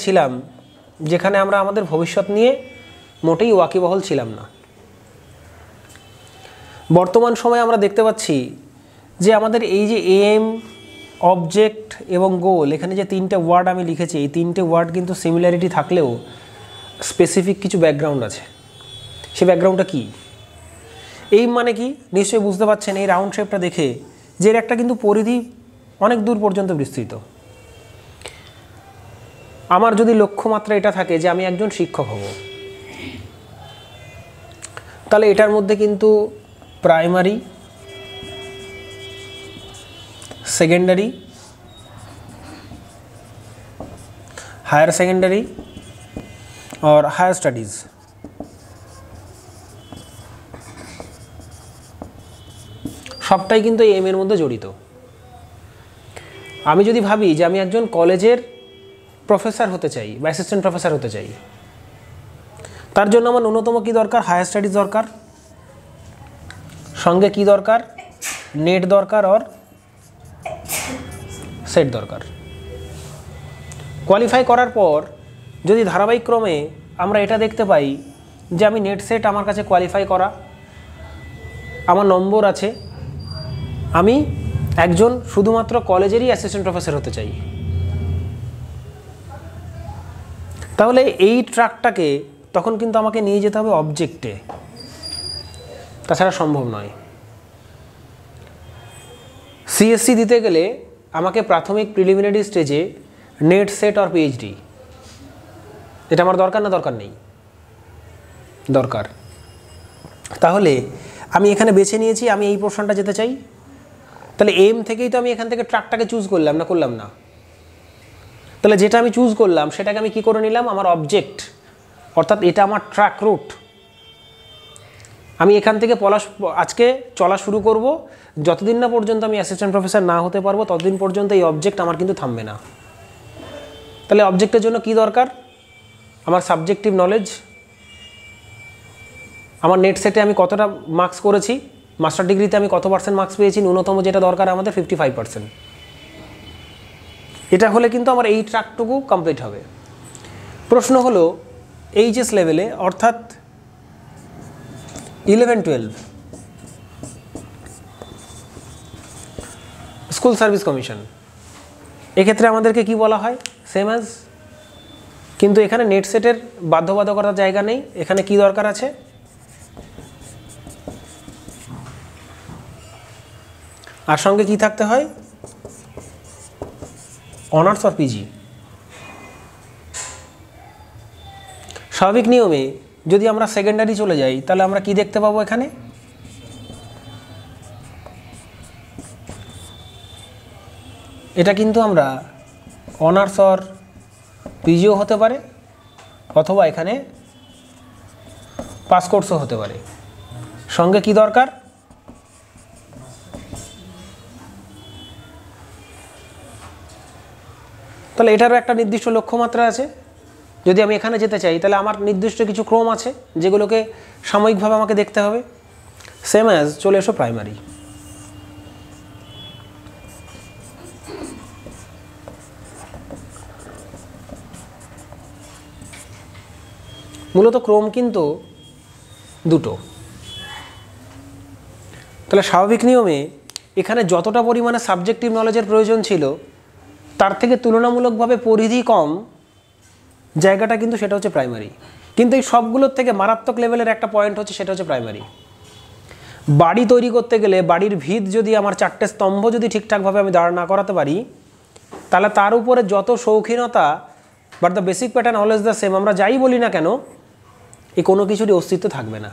ছিলাম যেখানে আমরা আমাদের ভবিষ্যৎ নিয়ে মোটেই ওয়াকিবহল ছিলাম না। বর্তমান সময়ে আমরা দেখতে পাচ্ছি যে আমাদের এই যে এম, অবজেক্ট এবং গোল, এখানে যে তিনটে ওয়ার্ড আমি লিখেছি, এই তিনটে ওয়ার্ড কিন্তু সিমিলারিটি থাকলেও স্পেসিফিক কিছু ব্যাকগ্রাউন্ড আছে। সেই ব্যাকগ্রাউন্ডটা কী? এইম মানে কি নিশ্চয়ই বুঝতে পারছেন এই রাউন্ড শেপটা দেখে, যে এর একটা কিন্তু পরিধি অনেক দূর পর্যন্ত বিস্তৃত। আমার যদি লক্ষ্যমাত্রা এটা থাকে যে আমি একজন শিক্ষক হব, তাহলে এটার মধ্যে কিন্তু প্রাইমারি, সেকেন্ডারি, हायर सेकेंडरी और हायर स्टडीज़ सबटाई किन्तु एम एर मध्य जड़ित। आमी जोदि भाबी जे आमी एकजन कलेजेर प्रफेसर होते चाइ बा अ্যাসিস্ট্যান্ট प्रफेसर होते चाइ, तार जोन्नो आमार न्यूनतम कि दरकार, हायर स्टडीज दरकार, संगे कि दरकार, नेट दरकार और सेट दरकार। क्वालिफाई करार पर यदि धाराबाहिक क्रमे आमरा एटा देखते पाई जे आमी नेट सेट आमार काछे क्वालिफाई करा, आमार नम्बर आछे, आमी एकजन शुधुमात्र कलेजेरই অ্যাসিস্ট্যান্ট प्रफेसर होते चाइ, ताहले এই ট্র্যাকটাকে তখন কিন্তু আমাকে নিয়ে যেতে হবে অবজেক্টে, তাছাড়া সম্ভব নয়। সিএসসি দিতে গেলে আমাকে প্রাথমিক প্রিলিমিনারি স্টেজে नेट सेट और पीएचडी এটা আমার দরকার না দরকার নেই? দরকার। তাহলে আমি এখানে বেছে নিয়েছি আমি এই পোরশনটা যেতে চাই, তাহলে এম থেকেই তো আমি এখান থেকে ট্র্যাকটাকে চুজ করলাম না, করলাম না? তাহলে যেটা আমি চুজ করলাম সেটাকে আমি কি করে নিলাম আমার অবজেক্ট, অর্থাৎ এটা আমার ট্র্যাক রুট। আমি এখান থেকে আজকে চলা শুরু করব, যতদিন না পর্যন্ত আমি অ্যাসিস্ট্যান্ট প্রফেসর না হতে পারবো ততদিন পর্যন্ত এই অবজেক্ট আমার কিন্তু থামবে না। তাহলে অবজেক্টের জন্য কি দরকার? আমার সাবজেক্টিভ নলেজ, আমার নেট সেটে আমি কতটা মার্কস করেছি, মাস্টার ডিগ্রিতে আমি কত % মার্কস পেয়েছি, ন্যূনতম যেটা দরকার আমাদের 55%। এটা হলে কিন্তু আমার এই ট্র্যাকটুকু কমপ্লিট হবে। প্রশ্ন হলো এইচএস লেভেলে অর্থাৎ 11-12 স্কুল সার্ভিস কমিশন, এক্ষেত্রে আমাদেরকে কি বলা হয়? সেম অ্যাজ, কিন্তু এখানে নেট সেটের বাধ্যবাধকতার জায়গা নেই। এখানে কি দরকার আছে? আর সঙ্গে কি থাকতে হয়? অনার্স আর পিজি। স্বাভাবিক নিয়মে যদি আমরা সেকেন্ডারি চলে যাই তাহলে আমরা কি দেখতে পাবো? এখানে এটা কিন্তু আমরা অনার্স আর পিজিও হতে পারে, অথবা এখানে পাস কোর্সও হতে পারে। সঙ্গে কি দরকার? তাহলে এটারও একটা নির্দিষ্ট লক্ষ্যমাত্রা আছে। যদি আমি এখানে যেতে চাই তাহলে আমার নির্দিষ্ট কিছু ক্রম আছে যেগুলোকে সাময়িকভাবে আমাকে দেখতে হবে। সেম অ্যাজ চলে এসো প্রাইমারি। মূলত ক্রম কিন্তু দুটো। তাহলে স্বাভাবিক নিয়মে এখানে যতটা পরিমাণে সাবজেক্টিভ নলেজের প্রয়োজন ছিল তার থেকে তুলনামূলকভাবে পরিধি কম জায়গাটা কিন্তু সেটা হচ্ছে প্রাইমারি। কিন্তু এই সবগুলোর থেকে মারাত্মক লেভেলের একটা পয়েন্ট হচ্ছে সেটা হচ্ছে প্রাইমারি। বাড়ি তৈরি করতে গেলে বাড়ির ভিত যদি আমার 4টে স্তম্ভ যদি ঠিকঠাকভাবে আমি দাঁড় না করাতে পারি তাহলে তার উপরে যত শৌখিনতা but the basic pattern always the same আমরা যাই বলি না কেন এই কোনো কিছুরই অস্তিত্ব থাকবে না।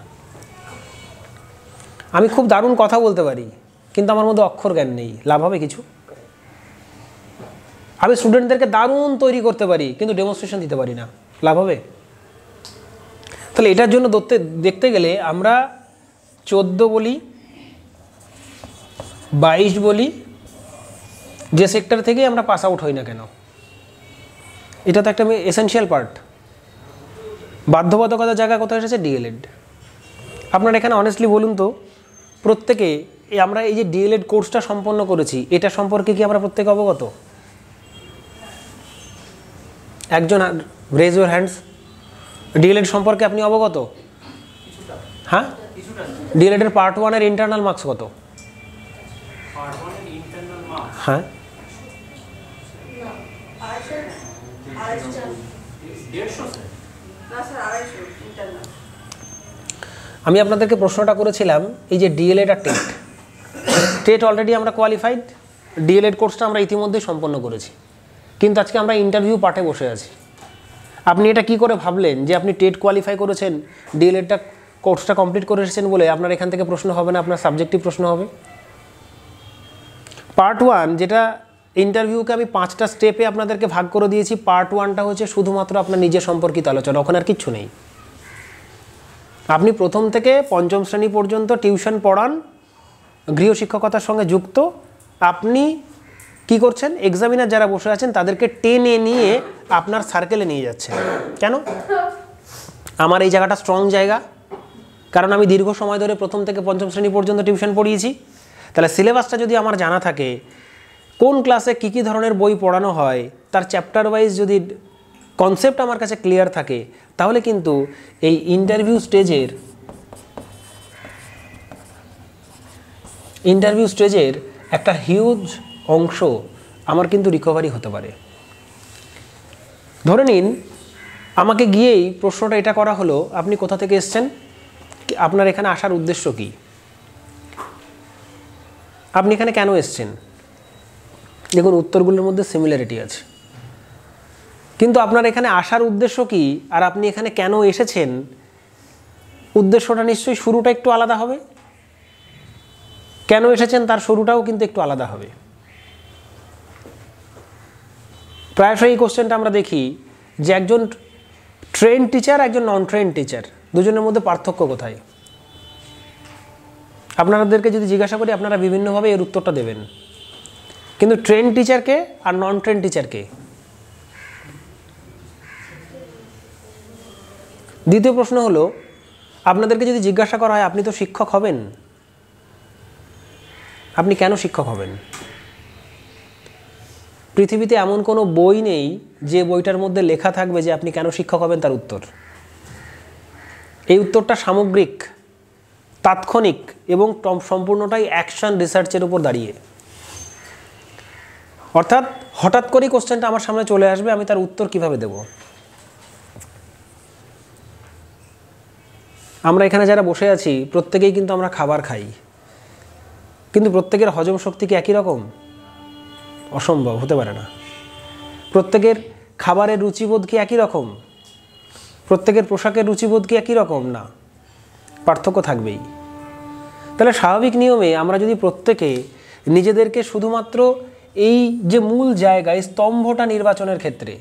আমি খুব দারুণ কথা বলতে পারি কিন্তু আমার মধ্যে অক্ষর জ্ঞান নেই, লাভ হবে কিছু? আমি স্টুডেন্টদেরকে দারুণ তৈরি করতে পারি কিন্তু ডেমনস্ট্রেশন দিতে পারি না, লাভ হবে? তাহলে এটার জন্য দেখতে গেলে আমরা 14 বলি, 22 বলি, যে সেক্টর থেকে আমরা পাস আউট হই না কেন, এটা তো একটা এসেনশিয়াল পার্ট। বাধ্যবাধকতার জায়গা কোথায় এসেছে? ডিএলএড। আপনারা এখানে অনেস্টলি বলুন তো, প্রত্যেকে আমরা এই যে ডিএলএড কোর্সটা সম্পন্ন করেছি এটা সম্পর্কে কি আমরা প্রত্যেকে অবগত? একজন রেজ ইউর হ্যান্ডস। ডিএলএড সম্পর্কে আপনি অবগত? হ্যাঁ, ডিএলএডের পার্ট 1 এর ইন্টারনাল মার্কস কত? হ্যাঁ, আমি আপনাদেরকে প্রশ্নটা করেছিলাম এই যে ডিএলএড আর টেট, টেট অলরেডি আমরা কোয়ালিফাইড, ডিএলএড কোর্সটা আমরা ইতিমধ্যেই সম্পন্ন করেছি, কিন্তু আজকে আমরা ইন্টারভিউ পার্টে বসে আছি। আপনি এটা কি করে ভাবলেন যে আপনি টেট কোয়ালিফাই করেছেন, ডিএলএডটা কোর্সটা কমপ্লিট করে এসেছেন বলে আপনার এখান থেকে প্রশ্ন হবে না, আপনার সাবজেক্টিভ প্রশ্ন হবে? পার্ট 1 যেটা ইন্টারভিউকে আমি 5টা স্টেপে আপনাদেরকে ভাগ করে দিয়েছি, পার্ট 1টা হচ্ছে শুধুমাত্র আপনার নিজের সম্পর্কিত আলোচনা, ওখানে আর কিচ্ছু নেই। আপনি প্রথম থেকে 5ম শ্রেণী পর্যন্ত টিউশন পড়ান, গৃহশিক্ষকতার সঙ্গে যুক্ত, আপনি কি করছেন, এক্সামিনার যারা বসে আছেন তাদেরকে টেনে নিয়ে আপনার সার্কেলে নিয়ে যাচ্ছেন। কেন? আমার এই জায়গাটা স্ট্রং জায়গা, কারণ আমি দীর্ঘ সময় ধরে প্রথম থেকে 5ম শ্রেণী পর্যন্ত টিউশন পড়িয়েছি। তাহলে সিলেবাসটা যদি আমার জানা থাকে, কোন ক্লাসে কী কী ধরনের বই পড়ানো হয়, তার চ্যাপ্টার ওয়াইজ যদি কনসেপ্ট আমার কাছে ক্লিয়ার থাকে, তাহলে কিন্তু এই ইন্টারভিউ স্টেজের একটা হিউজ অংশ আমার কিন্তু রিকভারি হতে পারে। ধরে নিন আমাকে গিয়েই প্রশ্নটা এটা করা হলো, আপনি কোথা থেকে এসছেন, আপনার এখানে আসার উদ্দেশ্য কি, আপনি এখানে কেন এসছেন? দেখুন উত্তরগুলোর মধ্যে সিমিলারিটি আছে, কিন্তু আপনার এখানে আসার উদ্দেশ্য কি আর আপনি এখানে কেন এসেছেন, উদ্দেশ্যটা নিশ্চয়ই শুরুটা একটু আলাদা হবে, কেন এসেছেন তার শুরুটাও কিন্তু একটু আলাদা হবে। প্রায়শই এই কোশ্চেনটা আমরা দেখি যে একজন ট্রেন্ড টিচার, একজন নন ট্রেন্ড টিচার, দুজনের মধ্যে পার্থক্য কোথায়? আপনাদেরকে যদি জিজ্ঞাসা করি আপনারা বিভিন্নভাবে এর উত্তরটা দেবেন, কিন্তু ট্রেন্ড টিচারকে আর নন ট্রেন্ড টিচারকে। দ্বিতীয় প্রশ্ন হলো, আপনাদেরকে যদি জিজ্ঞাসা করা হয় আপনি তো শিক্ষক হবেন, আপনি কেন শিক্ষক হবেন? পৃথিবীতে এমন কোনো বই নেই যে বইটার মধ্যে লেখা থাকবে যে আপনি কেন শিক্ষক হবেন তার উত্তর। এই উত্তরটা সামগ্রিক, তাৎক্ষণিক এবং সম্পূর্ণটাই অ্যাকশন রিসার্চের উপর দাঁড়িয়ে। অর্থাৎ হঠাৎ করেই কোশ্চেনটা আমার সামনে চলে আসবে, আমি তার উত্তর কিভাবে দেব? আমরা এখানে যারা বসে আছি প্রত্যেকেই কিন্তু আমরা খাবার খাই, কিন্তু প্রত্যেকের হজম শক্তি কি একই রকম? অসম্ভব, হতে পারে না। প্রত্যেকের খাবারের রুচিবোধ কি একই রকম? প্রত্যেকের পোশাকের রুচিবোধ কি একই রকম? না, পার্থক্য থাকবেই। তাহলে স্বাভাবিক নিয়মে আমরা যদি প্রত্যেকে নিজেদেরকে শুধুমাত্র এই যে মূল জায়গায় স্তম্ভটা নির্বাচনের ক্ষেত্রে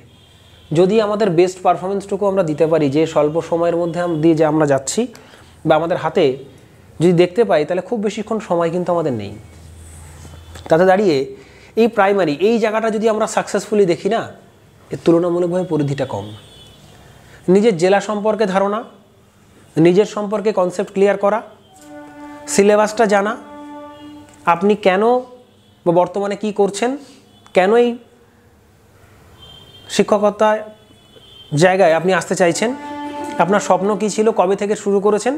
যদি আমাদের বেস্ট পারফরমেন্সটুকু আমরা দিতে পারি, যে স্বল্প সময়ের মধ্যে দিয়ে যে আমরা যাচ্ছি বা আমাদের হাতে যদি দেখতে পাই, তাহলে খুব বেশিক্ষণ সময় কিন্তু আমাদের নেই। তাতে দাঁড়িয়ে এই প্রাইমারি এই জায়গাটা যদি আমরা সাকসেসফুলি দেখি না, এর তুলনামূলকভাবে পরিধিটা কম। নিজের জেলা সম্পর্কে ধারণা, নিজের সম্পর্কে কনসেপ্ট ক্লিয়ার করা, সিলেবাসটা জানা, আপনি কেন বা বর্তমানে কি করছেন, কেন এই শিক্ষকতা জায়গায় আপনি আসতে চাইছেন, আপনার স্বপ্ন কী ছিল, কবে থেকে শুরু করেছেন,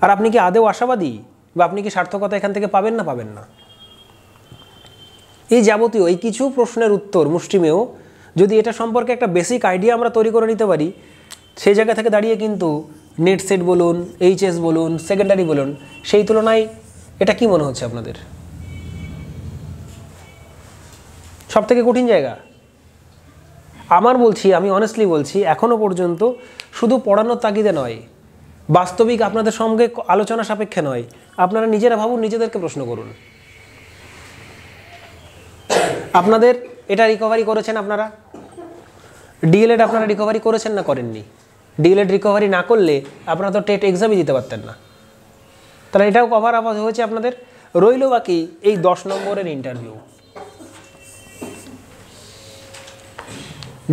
আর আপনি কি আদৌ আশাবাদী বা আপনি কি সার্থকতা এখান থেকে পাবেন না। এই যাবতীয় এই কিছু প্রশ্নের উত্তর মুষ্টিমেয় যদি এটা সম্পর্কে একটা বেসিক আইডিয়া আমরা তৈরি করে নিতে পারি, সেই জায়গা থেকে দাঁড়িয়ে কিন্তু নেট সেট বলুন, এইচএস বলুন, সেকেন্ডারি বলুন, সেই তুলনায় এটা কি মনে হচ্ছে আপনাদের? সব থেকে কঠিন জায়গা আমি অনেস্টলি বলছি, এখনও পর্যন্ত শুধু পড়ানোর তাগিদে নয়, বাস্তবিক আপনাদের সঙ্গে আলোচনা সাপেক্ষে নয়, আপনারা নিজেরা ভাবুন, নিজেদেরকে প্রশ্ন করুন, আপনাদের এটা রিকভারি করেছেন আপনারা? ডিএলএড আপনারা রিকভারি করেছেন না করেননি? ডিএলএড রিকভারি না করলে আপনারা তো টেট এক্সামই দিতে পারতেন না। তাহলে এটাও কভার আপ হয়েছে আপনাদের। রইল বাকি এই 10 নম্বরের ইন্টারভিউ,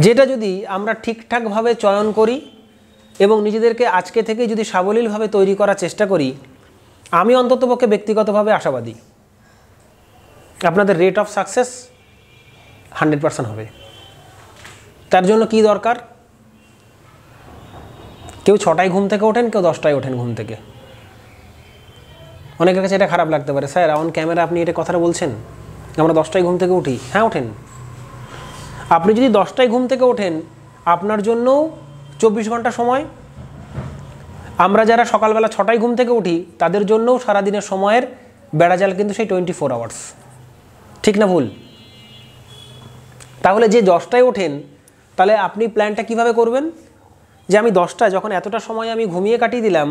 যেটা যদি আমরা ঠিকঠাকভাবে চয়ন করি এবং নিজেদেরকে আজকে থেকে যদি সাবলীলভাবে তৈরি করার চেষ্টা করি, আমি অন্ততপক্ষে ব্যক্তিগতভাবে আশাবাদী আপনাদের রেট অফ সাকসেস 100% হবে। তার জন্য কি দরকার? কেউ 6টায় ঘুম থেকে ওঠেন, কেউ 10টায় ওঠেন ঘুম থেকে। অনেকের কাছে এটা খারাপ লাগতে পারে, স্যার অন ক্যামেরা আপনি এটা কথাটা বলছেন, আমরা 10টায় ঘুম থেকে উঠি। হ্যাঁ ওঠেন। আপনি যদি 10টায় ঘুম থেকে ওঠেন, আপনার জন্য 24 ঘন্টা সময়। আমরা যারা সকালবেলা 6টায় ঘুম থেকে উঠি, তাদের জন্যও সারাদিনের সময়ের বেড়াজাল কিন্তু সেই 24 আওয়ার্স। ঠিক না ভুল? তাহলে যে 10টায় ওঠেন, তাহলে আপনি প্ল্যানটা কিভাবে করবেন? যে আমি 10টায় যখন এতটা সময় আমি ঘুমিয়ে কাটিয়ে দিলাম,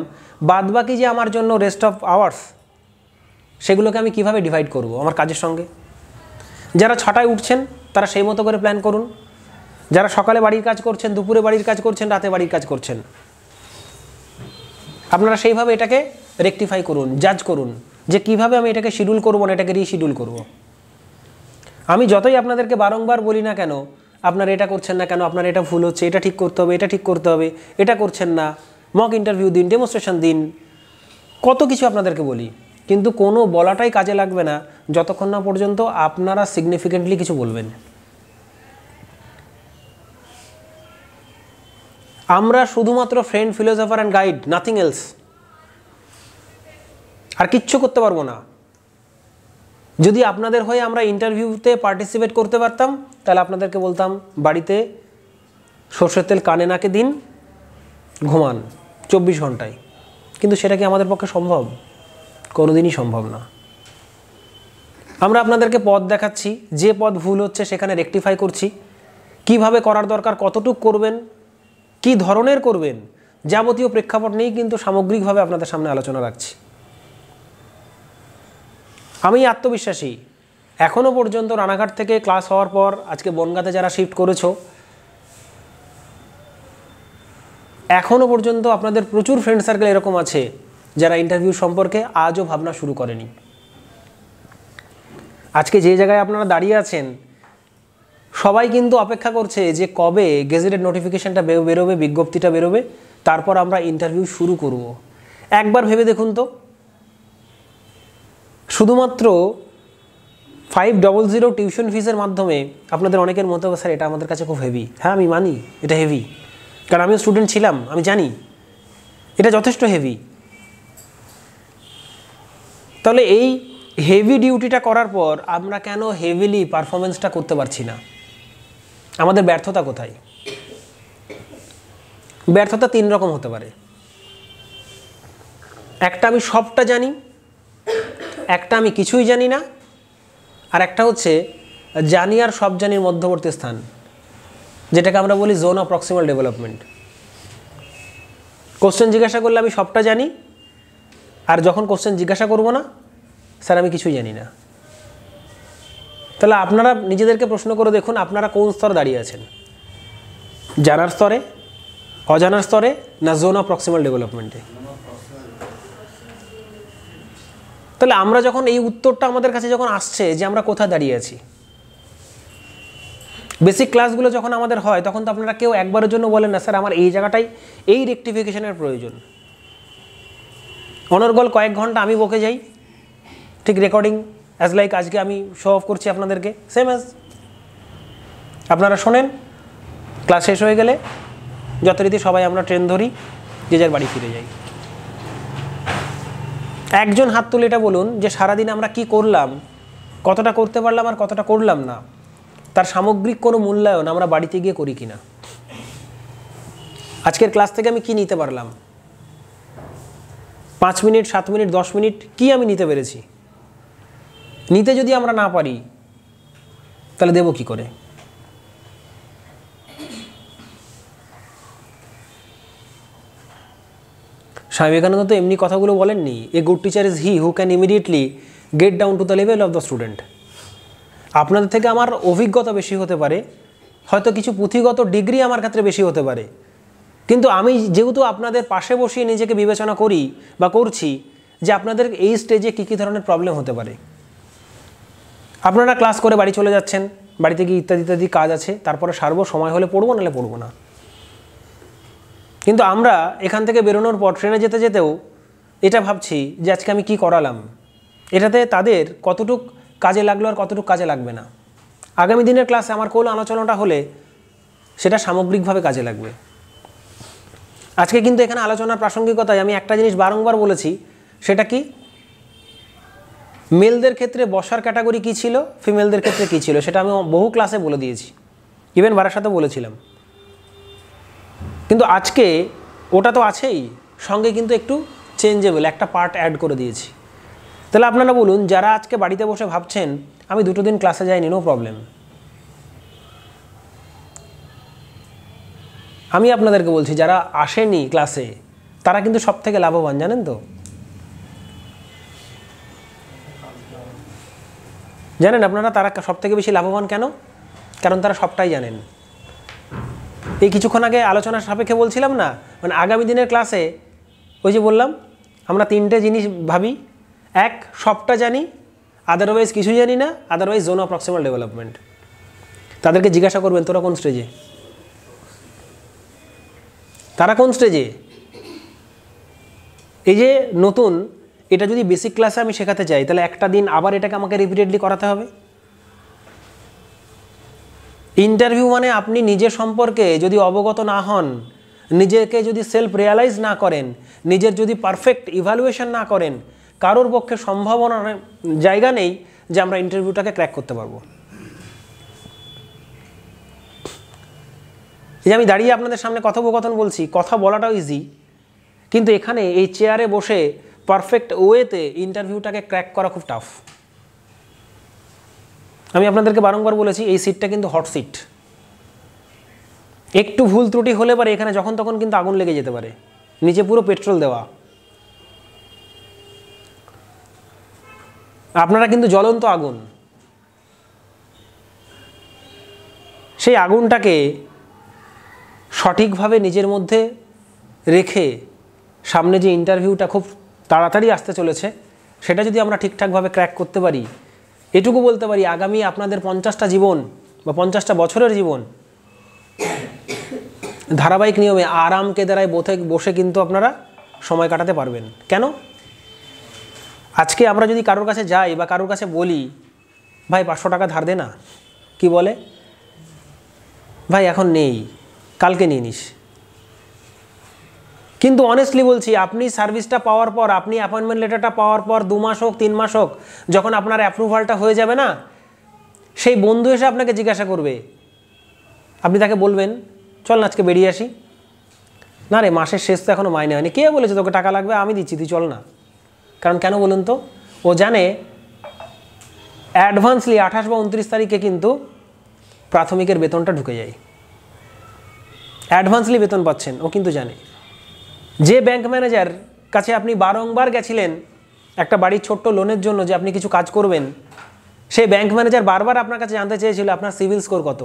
বাদবাকি যে আমার জন্য রেস্ট অফ আওয়ার্স, সেগুলোকে আমি কিভাবে ডিভাইড করব আমার কাজের সঙ্গে। যারা 6টায় উঠছেন তারা সেই মতো করে প্ল্যান করুন। যারা সকালে বাড়ির কাজ করছেন, দুপুরে বাড়ির কাজ করছেন, রাতে বাড়ির কাজ করছেন, আপনারা সেইভাবে এটাকে রেকটিফাই করুন, জাজ করুন যে কিভাবে আমি এটাকে শিডিউল করবো না এটাকে রিশিডিউল করব। আমি যতই আপনাদেরকে বারংবার বলি না কেন, আপনারা এটা করছেন না কেন, আপনার এটা ভুল হচ্ছে, এটা ঠিক করতে হবে, এটা ঠিক করতে হবে, এটা করছেন না, মক ইন্টারভিউ দিন, ডেমনস্ট্রেশন দিন, কত কিছু আপনাদেরকে বলি, কিন্তু কোনো বলাটাই কাজে লাগবে না যতক্ষণ না পর্যন্ত আপনারা সিগনিফিকেন্টলি কিছু বলবেন। আমরা শুধুমাত্র friend, philosopher and guide, nothing else. আর কিচ্ছু করতে পারবো না। যদি আপনাদের হয়ে আমরা ইন্টারভিউতে পার্টিসিপেট করতে পারতাম, তাহলে আপনাদেরকে বলতাম বাড়িতে সর্ষের তেল কানে নাকে দিন, ঘুমান 24 ঘন্টায়। কিন্তু সেটা কি আমাদের পক্ষে সম্ভব? কোনোদিনই সম্ভব না। আমরা আপনাদেরকে পথ দেখাচ্ছি, যে পথ ভুল হচ্ছে সেখানে রেকটিফাই করছি। কিভাবে করার দরকার, কতটুক করবেন, কি ধরনের করবেন, যাবতীয় প্রেক্ষাপট নিয়েই কিন্তু সামগ্রিকভাবে আপনাদের সামনে আলোচনা রাখছি। আমি আত্মবিশ্বাসী। এখনও পর্যন্ত রানাঘাট থেকে ক্লাস হওয়ার পর আজকে বনগাঁতে যারা শিফট করেছো, এখনও পর্যন্ত আপনাদের প্রচুর ফ্রেন্ড সার্কেল এরকম আছে যারা ইন্টারভিউ সম্পর্কে আজও ভাবনা শুরু করেনি। আজকে যে জায়গায় আপনারা দাঁড়িয়ে আছেন, সবাই কিন্তু অপেক্ষা করছে যে কবে গেজেটেড নোটিফিকেশনটা বেরোবে, বিজ্ঞপ্তিটা বেরোবে, তারপর আমরা ইন্টারভিউ শুরু করব। একবার ভেবে দেখুন তো, শুধুমাত্র 500 টিউশন ফিসের মাধ্যমে আপনাদের অনেকের মতো, স্যার এটা আমাদের কাছে খুব হেভি। হ্যাঁ আমি মানি এটা হেভি, কারণ আমিও স্টুডেন্ট ছিলাম, আমি জানি এটা যথেষ্ট হেভি। তাহলে এই হেভি ডিউটিটা করার পর আমরা কেন হেভিলি পারফরমেন্সটা করতে পারছি না? আমাদের ব্যর্থতা কোথায়? ব্যর্থতা 3 রকম হতে পারে। একটা আমি সবটা জানি, একটা আমি কিছুই জানি না, আর একটা হচ্ছে জানি আর সব জানির মধ্যবর্তী স্থান, যেটাকে আমরা বলি zone of proximal development. Question জিজ্ঞাসা করলে আমি সবটা জানি, আর যখন কোশ্চেন জিজ্ঞাসা করব না, স্যার আমি কিছুই জানি না। তাহলে আপনারা নিজেদেরকে প্রশ্ন করে দেখুন, আপনারা কোন স্তরে দাঁড়িয়ে আছেন? জানার স্তরে, অজানার স্তরে, না জোন অফ প্রক্সিমাল ডেভেলপমেন্টে? তাহলে আমরা যখন এই উত্তরটা আমাদের কাছে যখন আসছে যে আমরা কোথায় দাঁড়িয়ে আছি, বেসিক ক্লাসগুলো যখন আমাদের হয়, তখন তো আপনারা কেউ একবারের জন্য বলেন না স্যার আমার এই জায়গাটাই এই রেকটিফিকেশনের প্রয়োজন। অনর্গল কয়েক ঘন্টা আমি বকে যাই, ঠিক রেকর্ডিং অ্যাজ লাইক আজকে আমি শো অফ করছি আপনাদেরকে, সেম অ্যাজ আপনারা শোনেন। ক্লাস শেষ হয়ে গেলে যথারীতি সবাই আমরা ট্রেন ধরি, যে যার বাড়ি ফিরে যাই। একজন হাত তুলে এটা বলুন যে সারাদিন আমরা কি করলাম, কতটা করতে পারলাম আর কতটা করলাম না, তার সামগ্রিক কোনো মূল্যায়ন আমরা বাড়িতে গিয়ে করি কিনা। আজকের ক্লাস থেকে আমি কি নিতে পারলাম, 5 মিনিট, 7 মিনিট, 10 মিনিট কি আমি নিতে পেরেছি? নিতে যদি আমরা না পারি, তাহলে দেব কি করে? স্বামী বিবেকানন্দ তো এমনি কথাগুলো বলেননি, a good teacher is he who can immediately get down to the level of the student. আপনাদের থেকে আমার অভিজ্ঞতা বেশি হতে পারে, হয়তো কিছু পুঁথিগত ডিগ্রি আমার ক্ষেত্রে বেশি হতে পারে, কিন্তু আমি যেহেতু আপনাদের পাশে বসিয়ে নিজেকে বিবেচনা করি বা করছি যে আপনাদের এই স্টেজে কী কী ধরনের প্রবলেম হতে পারে। আপনারা ক্লাস করে বাড়ি চলে যাচ্ছেন, বাড়িতে গিয়ে ইত্যাদি ইত্যাদি কাজ আছে, তারপরে সারবো, সময় হলে পড়বো, নাহলে পড়বো না। কিন্তু আমরা এখান থেকে বেরোনোর পর ট্রেনে যেতে যেতেও এটা ভাবছি যে আজকে আমি কি করালাম, এটাতে তাদের কতটুক কাজে লাগলো আর কতটুক কাজে লাগবে না। আগামী দিনের ক্লাসে আমার কোন আলোচনাটা হলে সেটা সামগ্রিকভাবে কাজে লাগবে। আজকে কিন্তু এখানে আলোচনার প্রাসঙ্গিকতায় আমি একটা জিনিস বারংবার বলেছি, সেটা কি, মেলদের ক্ষেত্রে বসার ক্যাটাগরি কী ছিল, ফিমেলদের ক্ষেত্রে কী ছিল, সেটা আমি বহু ক্লাসে বলে দিয়েছি, ইভেন বারার সাথে বলেছিলাম। কিন্তু আজকে ওটা তো আছেই, সঙ্গে কিন্তু একটু চেঞ্জেবল একটা পার্ট অ্যাড করে দিয়েছি। তাহলে আপনারা বলুন, যারা আজকে বাড়িতে বসে ভাবছেন আমি 2 দিন ক্লাসে যাইনি, নো প্রবলেম, আমি আপনাদেরকে বলছি যারা আসেনি ক্লাসে তারা কিন্তু সব থেকে লাভবান, জানেন তো? জানেন আপনারা তারা সব থেকে বেশি লাভবান কেন? কারণ তারা সবটাই জানেন। এই কিছুক্ষণ আগে আলোচনার সাপেক্ষে বলছিলাম না, মানে আগামী দিনের ক্লাসে ওই যে বললাম আমরা 3টে জিনিস ভাবি, এক সবটা জানি, আদারওয়াইজ কিছু জানি না, otherwise zone of proximal development. তাদেরকে জিজ্ঞাসা করবেন তোরা কোন স্টেজে, তারা কোন স্টেজে? এই যে নতুন, এটা যদি বেসিক ক্লাসে আমি শেখাতে চাই তাহলে একটা দিন আবার এটাকে আমাকে রিপিটেডলি করাতে হবে। ইন্টারভিউ মানে আপনি নিজের সম্পর্কে যদি অবগত না হন, নিজেকে যদি সেলফ রিয়ালাইজ না করেন, নিজের যদি পারফেক্ট ইভ্যালুয়েশন না করেন, কারোর পক্ষে সম্ভাবনার জায়গা নেই যে আমরা ইন্টারভিউটাকে ক্র্যাক করতে পারবো। এই যে আমি দাঁড়িয়ে আপনাদের সামনে কথোপকথন বলছি, কথা বলাটাও ইজি, কিন্তু এখানে এই চেয়ারে বসে পারফেক্ট ওয়েতে ইন্টারভিউটাকে ক্র্যাক করা খুব টাফ। আমি আপনাদেরকে বারংবার বলেছি এই সিটটা কিন্তু হট সিট, একটু ভুল ত্রুটি হলে পারে এখানে যখন তখন কিন্তু আগুন লেগে যেতে পারে, নিচে পুরো পেট্রোল দেওয়া, আপনারা কিন্তু জ্বলন্ত আগুন। সেই আগুনটাকে সঠিকভাবে নিজের মধ্যে রেখে সামনে যে ইন্টারভিউটা খুব তাড়াতাড়ি আসতে চলেছে সেটা যদি আমরা ঠিকঠাকভাবে ক্র্যাক করতে পারি, এটুকু বলতে পারি আগামী আপনাদের 50টা জীবন বা 50টা বছরের জীবন ধারাবাহিক নিয়মে আরামকে দ্বারায় বসে কিন্তু আপনারা সময় কাটাতে পারবেন। কেন? আজকে আমরা যদি কারোর কাছে যাই বা কারোর কাছে বলি ভাই 500 টাকা ধার দে না, কি বলে? ভাই এখন নেই, কালকে নিয়ে নিস। কিন্তু অনেস্টলি বলছি, আপনি সার্ভিসটা পাওয়ার পর, আপনি অ্যাপয়েন্টমেন্ট লেটারটা পাওয়ার পর 2 মাস হোক 3 মাস হোক, যখন আপনার অ্যাপ্রুভালটা হয়ে যাবে না, সেই বন্ধু এসে আপনাকে জিজ্ঞাসা করবে, আপনি তাকে বলবেন চল না আজকে বেরিয়ে আসি। না রে, মাসের শেষ তো এখনও মাইনে হয়নি। কে বলেছে তোকে টাকা লাগবে? আমি দিচ্ছি, তুই চল না। কারণ কেন বলুন তো? ও জানে অ্যাডভান্সলি 28 বা 29 তারিখে কিন্তু প্রাথমিকের বেতনটা ঢুকে যায়, অ্যাডভান্সলি বেতন পাচ্ছেন, ও কিন্তু জানে। যে ব্যাংক ম্যানেজার কাছে আপনি বারংবার গেছিলেন একটা বাড়ির ছোট্ট লোনের জন্য যে আপনি কিছু কাজ করবেন, সেই ব্যাংক ম্যানেজার বারবার আপনার কাছে জানতে চেয়েছিল আপনার সিভিল স্কোর কত,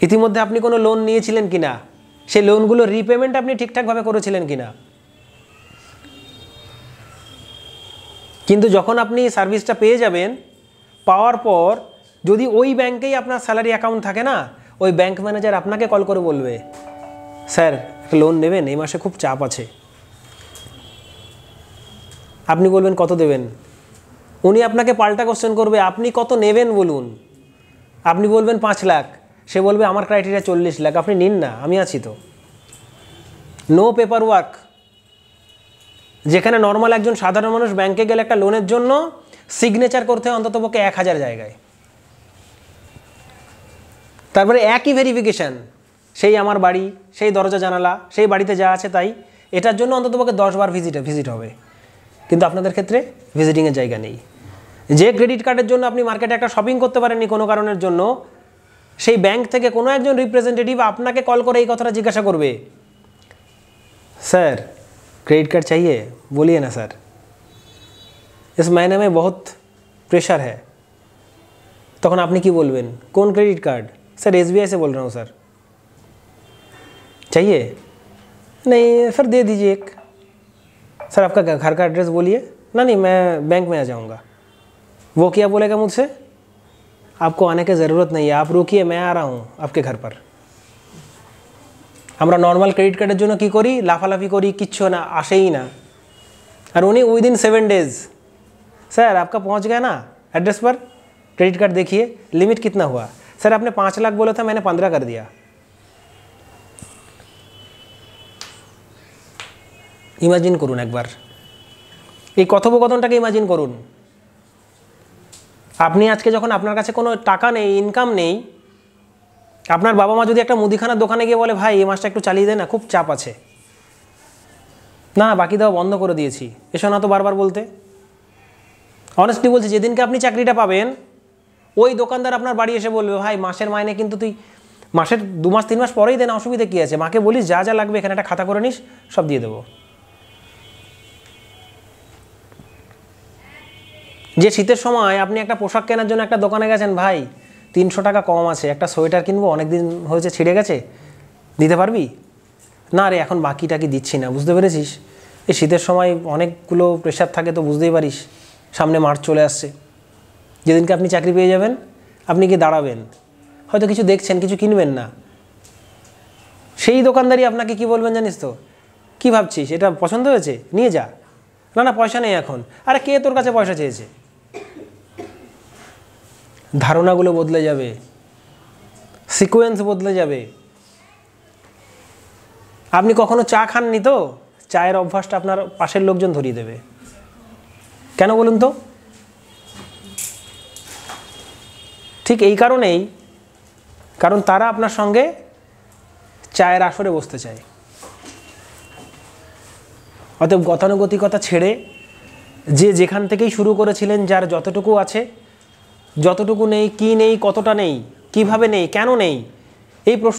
ইতিমধ্যে আপনি কোনো লোন নিয়েছিলেন কিনা, সেই লোনগুলো রিপেমেন্ট আপনি ঠিকঠাকভাবে করেছিলেন কিনা। কিন্তু যখন আপনি সার্ভিসটা পেয়ে যাবেন, পাওয়ার পর যদি ওই ব্যাংকেই আপনার স্যালারি অ্যাকাউন্ট থাকে না, ওই ব্যাংক ম্যানেজার আপনাকে কল করে বলবে স্যার একটা লোন নেবেন, এই মাসে খুব চাপ আছে। আপনি বলবেন কত দেবেন, উনি আপনাকে পাল্টা কোশ্চেন করবে আপনি কত নেবেন বলুন। আপনি বলবেন 5 লাখ, সে বলবে আমার ক্রাইটেরিয়া 40 লাখ, আপনি নিন না, আমি আছি তো। No paper work. যেখানে নর্মাল একজন সাধারণ মানুষ ব্যাংকে গেলে একটা লোনের জন্য সিগনেচার করতে হয় অন্ততপক্ষে 1000 জায়গায়, তারপরে একই ভেরিফিকেশান, সেই আমার বাড়ি, সেই দরজা জানালা, সেই বাড়িতে যা আছে তাই, এটার জন্য অন্ততপক্ষে 10 বার ভিজিট হবে। কিন্তু আপনাদের ক্ষেত্রে ভিজিটিংয়ের জায়গা নেই। যে ক্রেডিট কার্ডের জন্য আপনি মার্কেটে একটা শপিং করতে পারেননি কোনো কারণের জন্য, সেই ব্যাংক থেকে কোনো একজন রিপ্রেজেন্টেটিভ আপনাকে কল করে এই কথাটা জিজ্ঞাসা করবে, স্যার क्रेडिट कार्ड चाहिए? बोलिए ना सर, इस महीने में बहुत प्रेशर है। तखन आपनी की बोलबेन कौन क्रेडिट कार्ड? सर SBI से बोल रहा हूँ सर। चाहिए? नहीं सर दे दीजिए एक। सर आपका घर का एड्रेस बोलिए। ना नहीं मैं बैंक में आ जाऊँगा। वो क्या बोलेगा मुझसे? आपको आने की ज़रूरत नहीं है, आप रुकिए, मैं आ रहा हूँ आपके घर पर। আমরা নর্মাল ক্রেডিট কার্ডের জন্য কি করি? লাফালাফি করি, কিচ্ছু না, আসেই না। আর উনি উইদিন 7 डेज, স্যার आपका पहुंच गया ना एड्रेस पर, क्रेडिट कार्ड देखिए, लिमिट कितना हुआ? सर आपने 5 लाख बोला था, मैंने 15 कर दिया। ইমাজিন করুন একবার, এই কথোপকথনটাকে ইমাজিন করুন। আপনি আজকে যখন আপনার কাছে কোনো টাকা নেই, ইনকাম নেই, আপনার বাবা মা যদি একটা মুদিখানার দোকানে গিয়ে বলে ভাই এই মাসটা একটু চালিয়ে দে না, খুব চাপ আছে, না বাকি দেওয়া বন্ধ করে দিয়েছি, এসো না তো বারবার বলতে। অনেস্টলি বলছি, যেদিনকে আপনি চাকরিটা পাবেন ওই দোকানদার আপনার বাড়ি এসে বলবে ভাই মাসের মাইনে কিন্তু তুই মাসের 2 মাস 3 মাস পরেই দেন, অসুবিধা কী আছে, মাকে বলিস যা যা লাগবে এখানে একটা খাতা করে নিস, সব দিয়ে দেবো। যে শীতের সময় আপনি একটা পোশাক কেনার জন্য একটা দোকানে গেছেন, ভাই 300 টাকা কম আছে, একটা সোয়েটার কিনবো, অনেক দিন হয়েছে ছিঁড়ে গেছে, দিতে পারবি? না রে এখন বাকিটা কি দিচ্ছি না, বুঝতে পেরেছিস? এই শীতের সময় অনেকগুলো প্রেশার থাকে তো বুঝতেই পারিস, সামনে মার্চ চলে আসছে, যেদিনকে আপনি চাকরি পেয়ে যাবেন আপনি কি দাঁড়াবেন, হয়তো কিছু দেখছেন, কিছু কিনবেন না, সেই দোকানদারই আপনাকে কি বলবেন জানিস তো, কি ভাবছিস এটা পছন্দ হয়েছে, নিয়ে যা, না না পয়সা নেই এখন, আরে কে তোর কাছে পয়সা চেয়েছে। ধারণাগুলো বদলে যাবে, সিকোয়েন্স বদলে যাবে। আপনি কখনো চা খাননি তো, চায়ের অভ্যাসটা আপনার পাশের লোকজন ধরিয়ে দেবে। কেন বলুন তো? ঠিক এই কারণেই, কারণ তারা আপনার সঙ্গে চায়ের আসরে বসতে চায়। অতএব গতানুগতিকতা ছেড়ে যে যেখান থেকেই শুরু করেছিলেন, যার যতটুকু আছে, যতটুকু নেই, কি নেই, কতটা নেই, কিভাবে নেই, কেন নেই, এই প্রশ্ন